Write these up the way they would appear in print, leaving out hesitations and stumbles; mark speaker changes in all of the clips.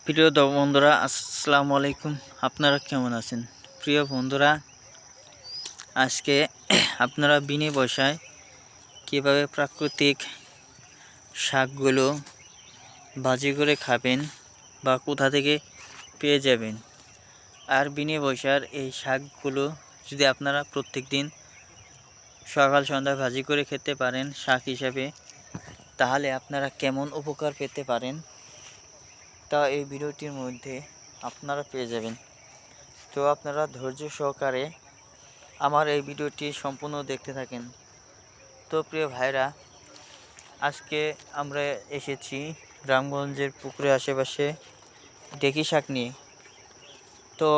Speaker 1: প্রিয় বন্ধুরা, আসসালামু আলাইকুম। আপনারা কেমন আছেন? প্রিয় বন্ধুরা, আজকে আপনারা বিনে পয়সায় কীভাবে প্রাকৃতিক শাকগুলো ভাজি করে খাবেন বা কোথা থেকে পেয়ে যাবেন, আর বিনে পয়সার এই শাকগুলো যদি আপনারা প্রত্যেক দিন সকাল সন্ধ্যা ভাজি করে খেতে পারেন শাক হিসাবে, তাহলে আপনারা কেমন উপকার পেতে পারেন তা এই ভিডিওটির মধ্যে আপনারা পেয়ে যাবেন। তো আপনারা ধৈর্য সহকারে আমার এই ভিডিওটি সম্পূর্ণ দেখতে থাকেন। তো প্রিয় ভাইরা, আজকে আমরা এসেছি গ্রামগঞ্জের পুকুরের আশেপাশে ঢেঁকি শাক নিয়ে। তো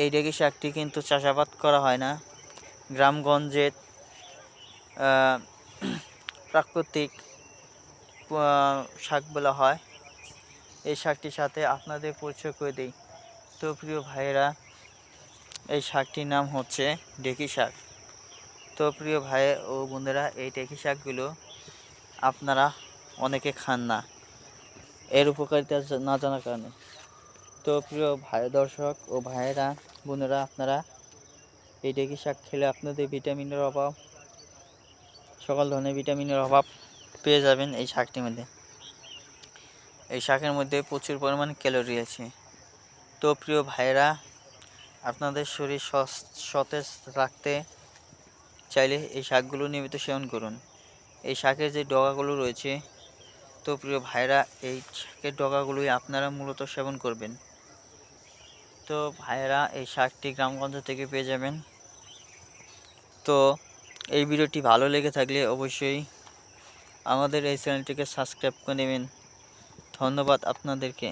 Speaker 1: এই ঢেঁকি শাকটি কিন্তু চাষাবাদ করা হয় না, গ্রামগঞ্জের প্রাকৃতিক শাক বলা হয়। এই শাকটির সাথে আপনাদের পরিচয় করে দিই। তো প্রিয় ভাইয়েরা, এই শাকটির নাম হচ্ছে ঢেঁকি শাক। তো প্রিয় ভাই ও বোনেরা, এই ঢেঁকি শাকগুলো আপনারা অনেকে খান না এর উপকারিতা না জানার কারণে। তো প্রিয় ভাই দর্শক ও ভাইয়েরা বোনেরা, আপনারা এই ঢেঁকি শাক খেলে আপনাদের ভিটামিনের অভাব, সকল ধরনের ভিটামিনের অভাব পেয়ে যাবেন এই শাকটির মধ্যে। এই শাকের মধ্যে প্রচুর পরিমাণ ক্যালোরি আছে। তো প্রিয় ভাইয়েরা, আপনাদের শরীর সতেজ রাখতে চাইলে এই শাকগুলো নিয়মিত সেবন করুন। এই শাকের যে ডগাগুলো রয়েছে, তো প্রিয় ভাইরা, এই শাকের ডগাগুলোই আপনারা মূলত সেবন করবেন। তো ভাইরা, এই শাকটি গ্রামগঞ্জ থেকে পেয়ে যাবেন। তো এই ভিডিওটি ভালো লেগে থাকলে অবশ্যই আমাদের এই চ্যানেলটিকে সাবস্ক্রাইব করে নেবেন। ধন্যবাদ আপনাদেরকে।